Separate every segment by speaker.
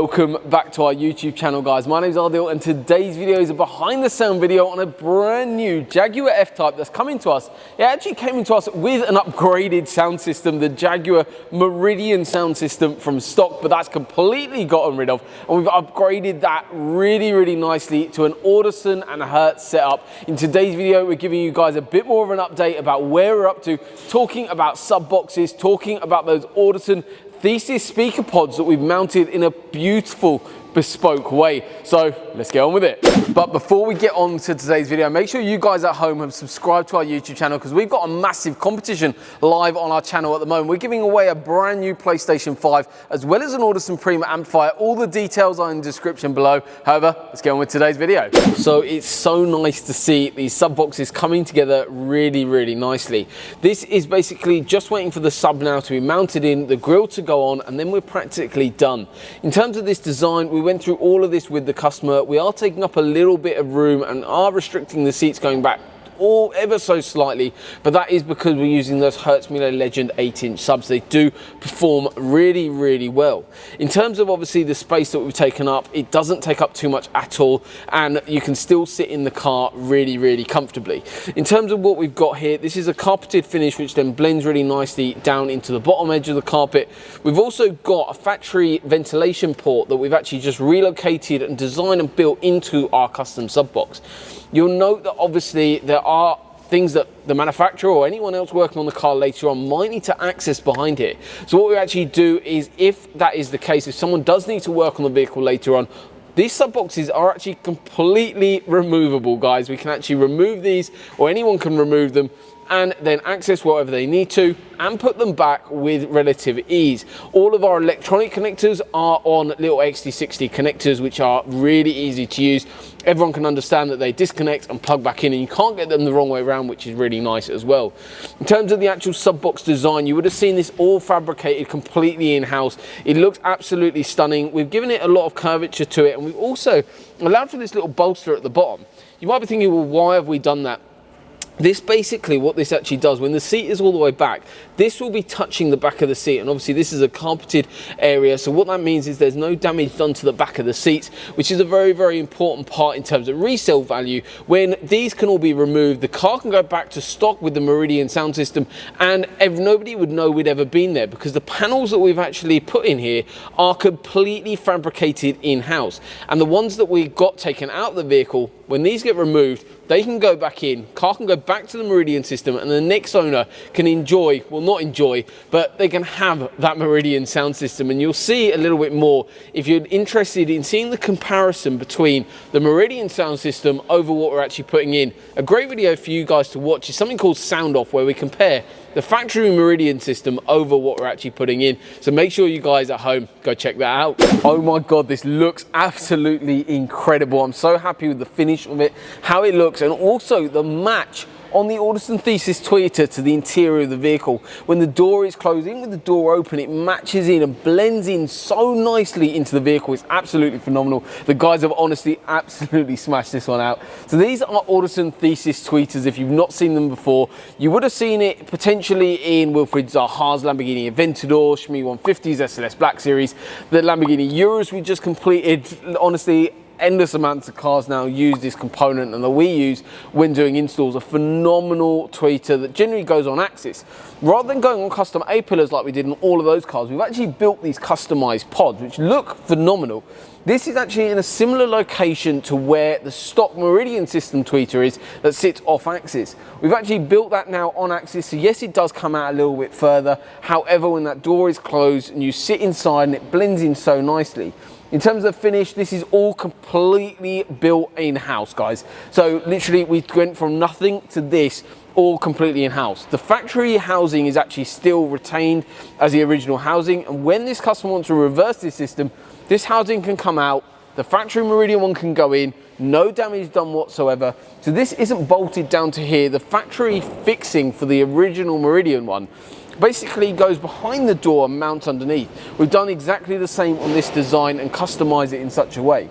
Speaker 1: Welcome back to our YouTube channel, guys. My name is Adil and today's video is a behind the sound video on a brand new Jaguar F-Type that's coming to us. It actually came into us with an upgraded sound system, the Jaguar Meridian sound system from stock, but that's completely gotten rid of. And we've upgraded that really nicely to an Audison and a Hertz setup. In today's video, we're giving you guys a bit more of an update about where we're up to, talking about sub boxes, talking about those Audison Thesis speaker pods that we've mounted in a beautiful bespoke way. So let's get on with it. But before we get on to today's video, make sure you guys at home have subscribed to our YouTube channel because we've got a massive competition live on our channel at the moment. We're giving away a brand new PlayStation 5 as well as an Audison Prima amplifier. All the details are in the description below. However, let's get on with today's video. So it's so nice to see these sub boxes coming together really nicely. This is basically just waiting for the sub now to be mounted in, the grill to go on, and then we're practically done. In terms of this design, we went through all of this with the customer. We are taking up a little bit of room and are restricting the seats going back ever so slightly, but that is because we're using those Hertz Mille Legend 8-inch subs. They do perform really well. In terms of obviously the space that we've taken up, it doesn't take up too much at all, and you can still sit in the car really comfortably. In terms of what we've got here, this is a carpeted finish which then blends really nicely down into the bottom edge of the carpet. We've also got a factory ventilation port that we've actually just relocated and designed and built into our custom sub box. You'll note that obviously there are things that the manufacturer or anyone else working on the car later on might need to access behind here. So what we actually do is, if that is the case, if someone does need to work on the vehicle later on, these sub boxes are actually completely removable, guys. We can actually remove these, or anyone can remove them, and then access whatever they need to and put them back with relative ease. All of our electronic connectors are on little XT60 connectors, which are really easy to use. Everyone can understand that they disconnect and plug back in, and you can't get them the wrong way around, which is really nice as well. In terms of the actual sub box design, you would have seen this all fabricated completely in-house. It looks absolutely stunning. We've given it a lot of curvature to it, and we've also allowed for this little bolster at the bottom. You might be thinking, well, why have we done that? This basically, what this actually does, when the seat is all the way back, this will be touching the back of the seat, and obviously this is a carpeted area, so what that means is there's no damage done to the back of the seats, which is a very important part in terms of resale value. When these can all be removed, the car can go back to stock with the Meridian sound system, and nobody would know we'd ever been there because the panels that we've actually put in here are completely fabricated in-house, and the ones that we got taken out of the vehicle, when these get removed, they can go back in, car can go back to the Meridian system, and the next owner can enjoy, well, not enjoy, but they can have that Meridian sound system. And you'll see a little bit more if you're interested in seeing the comparison between the Meridian sound system over what we're actually putting in. A great video for you guys to watch is something called Sound Off, where we compare the factory Meridian system over what we're actually putting in. So make sure you guys at home go check that out. Oh my God, this looks absolutely incredible. I'm so happy with the finish of it, how it looks, and also the match on the Audison Thesis tweeter to the interior of the vehicle. When the door is closed, even with the door open, it matches in and blends in so nicely into the vehicle. It's absolutely phenomenal. The guys have honestly absolutely smashed this one out. So these are Audison Thesis tweeters. If you've not seen them before, you would have seen it potentially in Wilfried Zaha's Lamborghini Aventador, Shmee 150s, SLS Black Series, the Lamborghini Urus we just completed. Honestly, endless amounts of cars now use this component, and that we use when doing installs. A phenomenal tweeter that generally goes on axis. Rather than going on custom A-pillars like we did in all of those cars, we've actually built these customized pods which look phenomenal. This is actually in a similar location to where the stock Meridian system tweeter is that sits off axis. We've actually built that now on axis, so yes, it does come out a little bit further. However, when that door is closed and you sit inside, and it blends in so nicely. In terms of finish, this is all completely built in-house, guys. So literally, we went from nothing to this, all completely in-house. The factory housing is actually still retained as the original housing, and when this customer wants to reverse this system, this housing can come out, the factory Meridian one can go in, no damage done whatsoever. So this isn't bolted down to here. The factory fixing for the original Meridian one basically goes behind the door and mounts underneath. We've done exactly the same on this design and customized it in such a way.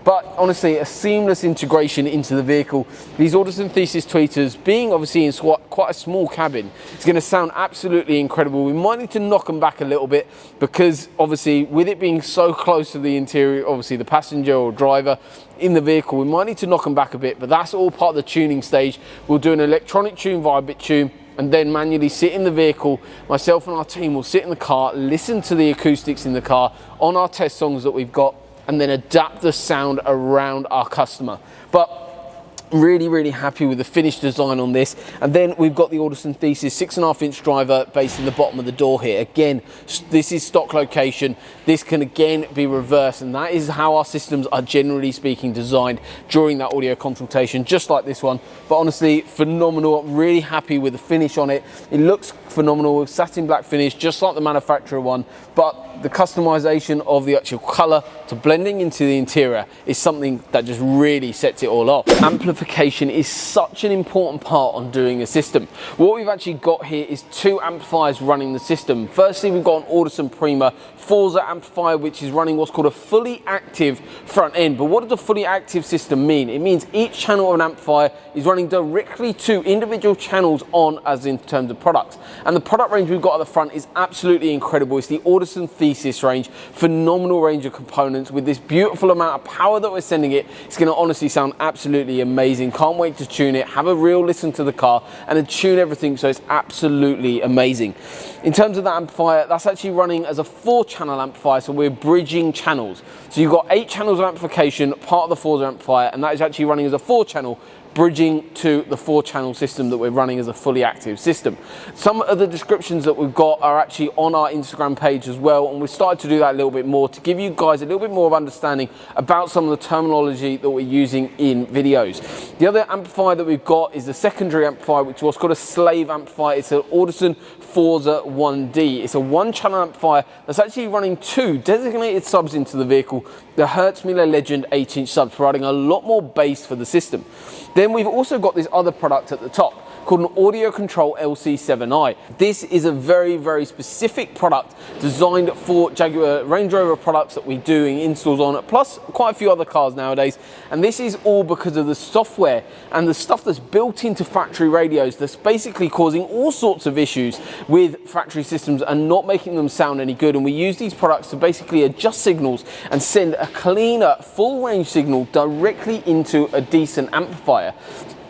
Speaker 1: But honestly, a seamless integration into the vehicle. These Audison Thesis tweeters, being obviously in quite a small cabin, it's going to sound absolutely incredible. We might need to knock them back a little bit because obviously with it being so close to the interior, obviously the passenger or driver in the vehicle, we might need to knock them back a bit, but that's all part of the tuning stage. We'll do an electronic tune via BitTune, and then manually sit in the vehicle. Myself and our team will sit in the car, listen to the acoustics in the car on our test songs that we've got, and then adapt the sound around our customer. But really happy with the finished design on this. And then we've got the Audison Thesis 6.5-inch driver based in the bottom of the door here. Again, this is stock location. This can again be reversed, and that is how our systems are generally speaking designed during that audio consultation, just like this one. But honestly, phenomenal. I'm really happy with the finish on it. It looks phenomenal, satin black finish, just like the manufacturer one, but the customization of the actual color to blending into the interior is something that just really sets it all off. Amplification is such an important part on doing a system. What we've actually got here is 2 amplifiers running the system. Firstly, we've got an Audison Prima Forza amplifier, which is running what's called a fully active front end. But what does a fully active system mean? It means each channel of an amplifier is running directly to individual channels on, as in terms of products. And the product range we've got at the front is absolutely incredible. It's the Audison Thesis range, phenomenal range of components with this beautiful amount of power that we're sending it. It's going to honestly sound absolutely amazing. Can't wait to tune it, have a real listen to the car, and then tune everything so it's absolutely amazing. In terms of that amplifier, that's actually running as a 4-channel amplifier, so we're bridging channels. So you've got 8 channels of amplification, part of the Forza amplifier, and that is actually running as a 4-channel, bridging to the 4-channel system that we're running as a fully active system. Some of the descriptions that we've got are actually on our Instagram page as well, and we've started to do that a little bit more to give you guys a little bit more of understanding about some of the terminology that we're using in videos. The other amplifier that we've got is the secondary amplifier, which is what's called a slave amplifier. It's an Audison Forza 1D. It's a 1-channel amplifier that's actually running 2 designated subs into the vehicle, the Hertz Mille Legend 8-inch subs, providing a lot more bass for the system. Then we've also got this other product at the top called an Audio Control LC7i. This is a very specific product designed for Jaguar Range Rover products that we're doing installs on, plus quite a few other cars nowadays. And this is all because of the software and the stuff that's built into factory radios that's basically causing all sorts of issues with factory systems and not making them sound any good. And we use these products to basically adjust signals and send a cleaner, full range signal directly into a decent amplifier.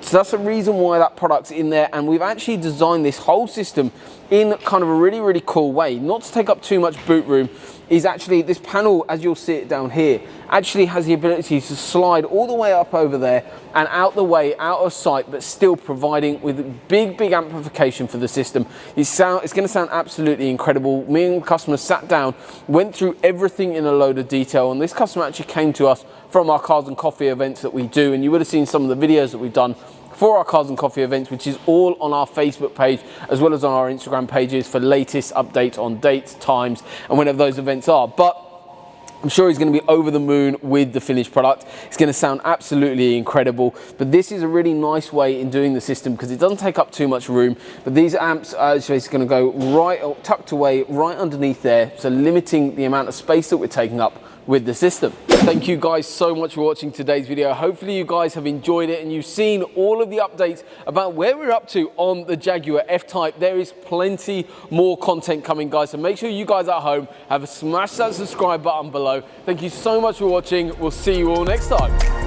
Speaker 1: So that's the reason why that product's in there, and we've actually designed this whole system in kind of a really cool way. Not to take up too much boot room, is actually this panel, as you'll see it down here, actually has the ability to slide all the way up over there and out the way, out of sight, but still providing with big amplification for the system. It's going to sound absolutely incredible. Me and the customer sat down, went through everything in a load of detail, and this customer actually came to us from our Cars and Coffee events that we do, and you would have seen some of the videos that we've done for our Cars and Coffee events, which is all on our Facebook page as well as on our Instagram pages for latest updates on dates, times, and whenever those events are. But I'm sure he's going to be over the moon with the finished product. It's going to sound absolutely incredible. But this is a really nice way in doing the system because it doesn't take up too much room. But these amps are actually going to go right tucked away right underneath there, so limiting the amount of space that we're taking up with the system. Thank you guys so much for watching today's video. Hopefully you guys have enjoyed it and you've seen all of the updates about where we're up to on the Jaguar F-Type. There is plenty more content coming, guys, so make sure you guys at home have smash that subscribe button below. Thank you so much for watching. We'll see you all next time.